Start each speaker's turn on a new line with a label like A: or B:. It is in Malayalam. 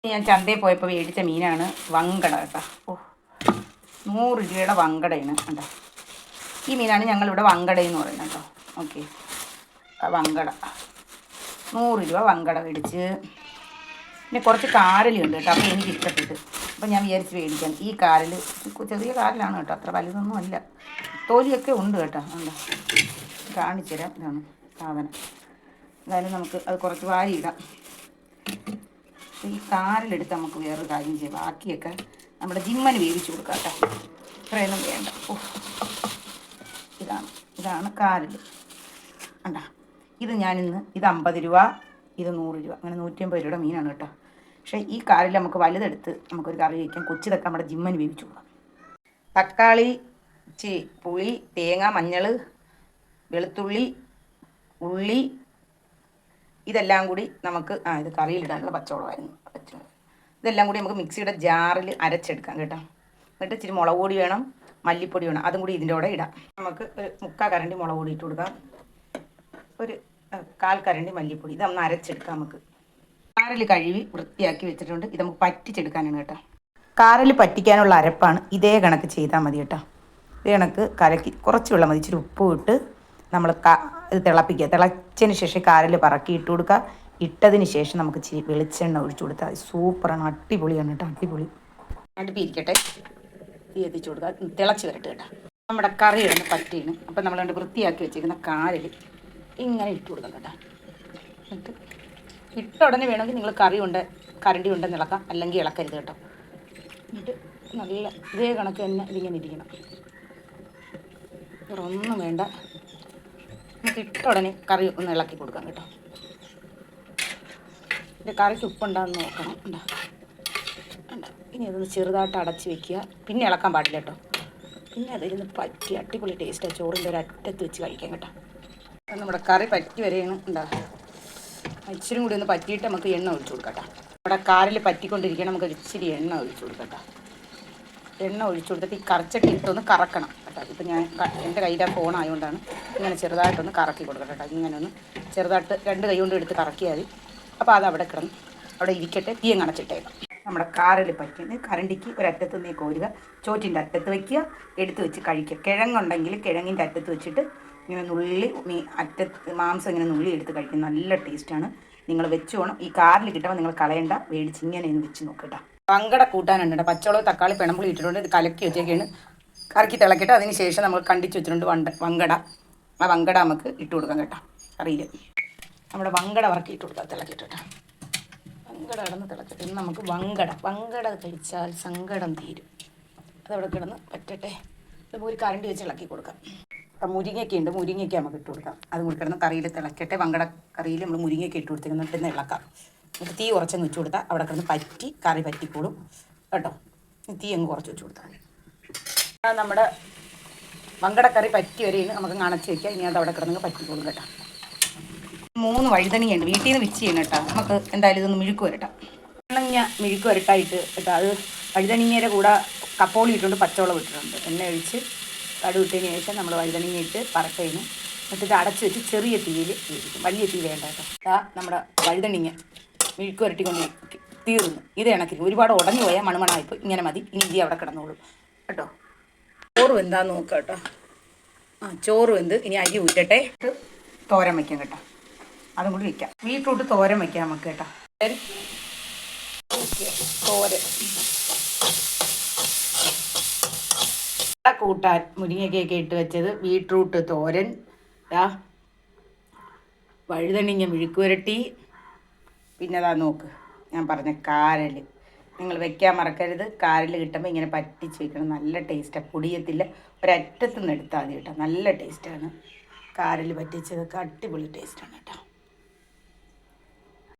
A: ഞാൻ ചന്തയിൽ പോയപ്പോൾ മേടിച്ച മീനാണ് വങ്കട കേട്ടോ. ഓ 100 രൂപയുടെ വങ്കടയാണ് കേട്ടോ. ഈ മീനാണ് ഞങ്ങളിവിടെ വങ്കടയെന്ന് പറയുന്നത് കേട്ടോ. ഓക്കെ, വങ്കട 100 രൂപ വങ്കട മേടിച്ച്. പിന്നെ കുറച്ച് കാരലുണ്ട് കേട്ടോ. അപ്പോൾ എനിക്ക് ഇഷ്ടപ്പെട്ടു. അപ്പോൾ ഞാൻ വിചാരിച്ച് മേടിക്കാം. ഈ കാരൽ ചെറിയ കാരലാണ് കേട്ടോ, അത്ര വലുതൊന്നും അല്ല. തോലിയൊക്കെ ഉണ്ട് കേട്ടോ. ഉണ്ടോ, കാണിച്ചു തരാം. ഇതാണ് സാധനം. എന്തായാലും നമുക്ക് അത് കുറച്ച് വാരിയിടാം. ഈ കാരലെടുത്ത് നമുക്ക് വേറൊരു കാര്യം ചെയ്യാം. ബാക്കിയൊക്കെ നമ്മുടെ ജിമ്മന് വേവിച്ച് കൊടുക്കാം കേട്ടോ. ഇത്രയൊന്നും വേണ്ട. ഓ, ഇതാണ് കാരൽ. കണ്ടോ, ഇത് ഞാനിന്ന് ഇത് 50 രൂപ, ഇത് 100 രൂപ, അങ്ങനെ 150 രൂപയുടെ മീനാണ് കേട്ടോ. പക്ഷേ ഈ കാരൽ നമുക്ക് വലുതെടുത്ത് നമുക്കൊരു കറി വയ്ക്കാം. കൊച്ചിതൊക്കെ നമ്മുടെ ജിമ്മന് വേവിച്ച് കൊടുക്കാം. തക്കാളി, പുളി, തേങ്ങ, മഞ്ഞൾ, വെളുത്തുള്ളി, ഉള്ളി, ഇതെല്ലാം കൂടി നമുക്ക് ഇത് കറിയിലിടാനുള്ള പച്ചവളമായിരുന്നു. ഇതെല്ലാം കൂടി നമുക്ക് മിക്സിയുടെ ജാറിൽ അരച്ചെടുക്കാം കേട്ടോ. എന്നിട്ട് ഇച്ചിരി മുളക് പൊടി വേണം, മല്ലിപ്പൊടി വേണം, അതും കൂടി ഇതിൻ്റെ കൂടെ ഇടാം. നമുക്ക് ഒരു 3/4 കരണ്ടി മുളക് പൊടി ഇട്ട് കൊടുക്കാം, ഒരു 1/4 കരണ്ടി മല്ലിപ്പൊടി. ഇതൊന്ന് അരച്ചെടുക്കാം. നമുക്ക് കാരൽ കഴുകി വൃത്തിയാക്കി വെച്ചിട്ടുണ്ട്. ഇത് നമുക്ക് പറ്റിച്ചെടുക്കാനാണ് കേട്ടോ. കാരൽ പറ്റിക്കാനുള്ള അരപ്പാണ്. ഇതേ കണക്ക് ചെയ്താൽ മതി കേട്ടോ. ഇതേ കണക്ക് കലക്കി കുറച്ച് വെള്ളം മതി, ഇച്ചിരി ഉപ്പും ഇട്ട് നമ്മൾ ഇത് തിളപ്പിക്കുക. തിളച്ചതിന് ശേഷം കാരൽ പറക്കി ഇട്ട് കൊടുക്കുക. ഇട്ടതിന് ശേഷം നമുക്ക് ഇച്ചിരി വെളിച്ചെണ്ണ ഒഴിച്ചു കൊടുത്താൽ സൂപ്പറാണ്, അടിപൊളിയാണ് കേട്ടോ. അടിപൊളി. അടുപ്പിരിക്കട്ടെ, തീ എത്തിച്ചു കൊടുക്കുക. തിളച്ച് വരട്ടെ കേട്ടോ. നമ്മുടെ കറി ഇടുന്ന പറ്റിയാണ്. അപ്പം നമ്മൾ കണ്ട് വൃത്തിയാക്കി വെച്ചിരിക്കുന്ന കാരൽ ഇങ്ങനെ ഇട്ട് കൊടുക്കാം കേട്ടോ. എന്നിട്ട് ഇട്ട ഉടനെ വേണമെങ്കിൽ നിങ്ങൾ കരണ്ടി ഉണ്ടെന്ന് ഇളക്കാം, അല്ലെങ്കിൽ ഇളക്കരുത് കേട്ടോ. എന്നിട്ട് നല്ല ഇതേ കണക്ക് തന്നെ ഇതിങ്ങനെ ഇരിക്കണം. വേറെ ഒന്നും വേണ്ട. നമുക്ക് ഇട്ട ഉടനെ കറി ഒന്ന് ഇളക്കി കൊടുക്കാം കേട്ടോ. ഇതിൻ്റെ കറിക്ക് ഉപ്പുണ്ടാകുന്ന നോക്കണം. ഉണ്ടോ, ഇനി അതൊന്ന് ചെറുതായിട്ട് അടച്ച് വെക്കുക. പിന്നെ ഇളക്കാൻ പാടില്ല കേട്ടോ. പിന്നെ അതിരുന്ന് പറ്റി അടിപൊളി ടേസ്റ്റാണ്. ചോറിൻ്റെ ഒരു അറ്റത്ത് വെച്ച് കഴിക്കാം കേട്ടോ. നമ്മുടെ കറി പറ്റി വരെയാണ്. ഉണ്ടാകും ഇച്ചിരി കൂടി ഒന്ന് പറ്റിയിട്ട് നമുക്ക് എണ്ണ ഒഴിച്ചു കൊടുക്കാം കേട്ടോ. നമ്മുടെ കാറിൽ പറ്റിക്കൊണ്ടിരിക്കണം. നമുക്ക് ഇച്ചിരി എണ്ണ ഒഴിച്ചു കൊടുക്കാം കേട്ടോ. എണ്ണ ഒഴിച്ചു കൊടുത്തിട്ട് ഈ കറച്ചട്ടി ഇട്ടൊന്ന് കറക്കണം കേട്ടോ. ഇപ്പം ഞാൻ എൻ്റെ കയ്യിലെ ഫോണായതുകൊണ്ടാണ് ഇങ്ങനെ ചെറുതായിട്ടൊന്ന് കറക്കി കൊടുക്കട്ടെ കേട്ടോ. ഇങ്ങനെ ഒന്ന് ചെറുതായിട്ട് 2 കൈ കൊണ്ട് എടുത്ത് കറക്കിയാൽ മതി. അപ്പോൾ അത് അവിടെ കിടന്ന് അവിടെ ഇരിക്കട്ടെ. തീ അണച്ചിട്ടേക്കാം. നമ്മുടെ കാറിൽ പറ്റുന്നത് കരണ്ടിക്ക് ഒരറ്റത്ത് നീ കോരുക, ചോറ്റിൻ്റെ അറ്റത്ത് വയ്ക്കുക, എടുത്ത് വെച്ച് കഴിക്കുക. കിഴങ്ങുണ്ടെങ്കിൽ കിഴങ്ങിൻ്റെ അറ്റത്ത് വെച്ചിട്ട് ഇങ്ങനെ നുള്ളി അറ്റത്ത് മാംസം ഇങ്ങനെ നുള്ളി എടുത്ത് കഴിക്കും. നല്ല ടേസ്റ്റാണ്. നിങ്ങൾ വെച്ച് വേണം. ഈ കാറിൽ കിട്ടുമ്പോൾ നിങ്ങൾ കളയണ്ട, മേടിച്ച് ഇങ്ങനെ ഒന്ന് വെച്ച് നോക്കട്ടോ. വങ്കട കൂട്ടാനുണ്ട് കേട്ടോ. പച്ചവളവും തക്കാളി പിണമ്പുളി ഇട്ടിട്ടുണ്ട്. ഇത് കലക്കി വെച്ചേക്കാണ്. കറക്കി തിളക്കിയിട്ട് അതിന് ശേഷം നമ്മൾ കണ്ടിച്ച് വെച്ചിട്ടുണ്ട് വങ്കട. ആ വങ്കട നമുക്ക് ഇട്ട് കൊടുക്കാം കേട്ടോ. കറിയിൽ നമ്മുടെ വങ്കട വറക്കി ഇട്ട് കൊടുക്കാം. തിളക്കിയിട്ട് കേട്ടോ. വങ്കട കിടന്ന് തിളക്കട്ടെ. ഇന്ന് നമുക്ക് വങ്കട കഴിച്ചാൽ സങ്കടം തീരും. അതവിടെ കിടന്ന് പറ്റട്ടെ. ഇത് ഒരു കരണ്ടി വെച്ച് ഇളക്കി കൊടുക്കാം. അപ്പം മുരിങ്ങയ്ക്ക ഉണ്ട്, മുരിങ്ങയ്ക്ക നമുക്ക് ഇട്ട് കൊടുക്കാം. അതും കൂടി കിടന്ന് കറിയിൽ തിളക്കട്ടെ. വങ്കട കറിയിൽ നമ്മൾ മുരിങ്ങയ്ക്ക ഇട്ട് കൊടുത്തിരുന്നിട്ട് ഇന്ന് ഇളക്കാം. എന്നിട്ട് തീ കുറച്ചങ്ങ് വെച്ച് കൊടുത്താൽ അവിടെ കിടന്ന് പറ്റി കറി പറ്റിക്കോളും കേട്ടോ. തീ അങ്ങ് കുറച്ച് വെച്ച് കൊടുത്താൽ മതി. നമ്മുടെ വങ്കടക്കറി പറ്റി വരെയാണ് നമുക്ക് അണച്ച് വയ്ക്കാം. ഇനി അത് അവിടെ കിടന്ന് പറ്റിക്കോളും കേട്ടോ. 3 വഴുതനങ്ങയുണ്ട്, വീട്ടിൽ നിന്ന് വെച്ച് ചെയ്യണം കേട്ടോ. നമുക്ക് എന്തായാലും ഇതൊന്ന് മിഴുക്ക് വരട്ടാം. മിഴുക്ക് വരട്ടായിട്ട് കേട്ടോ. അത് വഴുതനങ്ങയുടെ കൂടെ കപ്പോളി ഇട്ടുകൊണ്ട് പച്ചവെള്ളം ഇട്ടിട്ടുണ്ട്. എണ്ണ ഒഴിച്ച് കടുവിട്ടതിന് ശേഷം നമ്മൾ വഴുതനങ്ങ ഇട്ട് പറക്കയിന്. എന്നിട്ട് ഇത് അടച്ച് വെച്ച് ചെറിയ തീയിൽ വേവിക്കും. വലിയ തീ വേണ്ട കേട്ടോ. നമ്മുടെ വഴുതനങ്ങ മിഴുക്ക് വരട്ടിക്കൊണ്ട് തീർന്നു. ഇത് ഇണക്കി ഒരുപാട് ഉടഞ്ഞു പോയാൽ മണമണായിപ്പോൾ ഇങ്ങനെ മതി. ഇനി ഇതി അവിടെ കിടന്നോളൂ കേട്ടോ. ചോറ് വെന്താന്ന് നോക്കാം കേട്ടോ. ചോറ് വെന്ത് ഇനി അരി ഊറ്റട്ടെ. തോരൻ വയ്ക്കാം കേട്ടോ. അതും കൂടി വയ്ക്കാം. ബീട്രൂട്ട് തോരൻ വയ്ക്കാം നമുക്ക് കേട്ടോ. തോരൻ കൂട്ടാൻ മുരിങ്ങയ്ക്കൊക്കെ ഇട്ട് വെച്ചത് ബീട്രൂട്ട് തോരൻ, വഴുതനങ്ങ മെഴുക്ക് പുരട്ടി, പിന്നെ അതാ നോക്ക് ഞാൻ പറഞ്ഞ കാരൽ. നിങ്ങൾ വെക്കാൻ മറക്കരുത്. കാരൽ കിട്ടുമ്പോൾ ഇങ്ങനെ പറ്റിച്ച് വെക്കണം. നല്ല ടേസ്റ്റാണ്. പൊടിയത്തില്ല. ഒരറ്റത്തുനിന്ന് എടുത്താൽ മതി കേട്ടോ. നല്ല ടേസ്റ്റാണ് കാരൽ പറ്റിച്ചതൊക്കെ. അടിപൊളി ടേസ്റ്റാണ് കേട്ടോ.